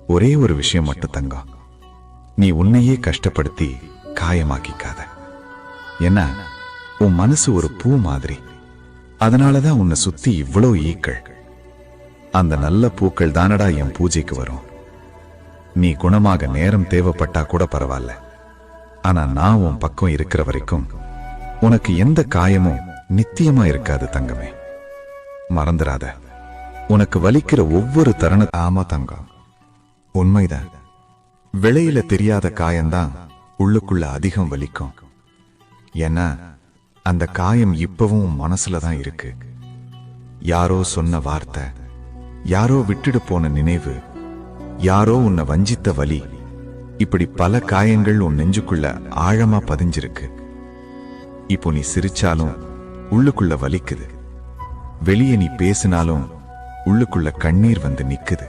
ஒரே ஒரு விஷயம் மட்டும் தங்கம், நீ உன்னையே கஷ்டப்படுத்தி காயமாக்கிக்காத. என்ன, உன் மனசு ஒரு பூ மாதிரி. அதனாலதான் உன்னை சுத்தி இவ்வளோ ஈக்கள். அந்த நல்ல பூக்கள் தானடா என் பூஜைக்கு வரும். நீ குணமாக நேரம் தேவைப்பட்டா கூட பரவாயில்ல. ஆனா நான் உன் பக்கம் இருக்கிற வரைக்கும் உனக்கு எந்த காயமும் நித்தியமா இருக்காது தங்கமே. மறந்துடாத, உனக்கு வலிக்கிற ஒவ்வொரு தருண. ஆமா தங்கம், உண்மைதான். வெளியில தெரியாத காயம்தான் உள்ளுக்குள்ள அதிகம் வலிக்கும். ஏன்னா அந்த காயம் இப்பவும் மனசுல தான் இருக்கு. யாரோ சொன்ன வார்த்தை, யாரோ விட்டுடு போன நினைவு, யாரோ உன்னை வஞ்சித்த வலி, இப்படி பல காயங்கள் உன் நெஞ்சுக்குள்ள ஆழமா பதிஞ்சிருக்கு. இப்போ நீ சிரிச்சாலும் உள்ளுக்குள்ள வலிக்குது. வெளியே நீ பேசினாலும் உள்ளுக்குள்ள கண்ணீர் வந்து நிக்குது.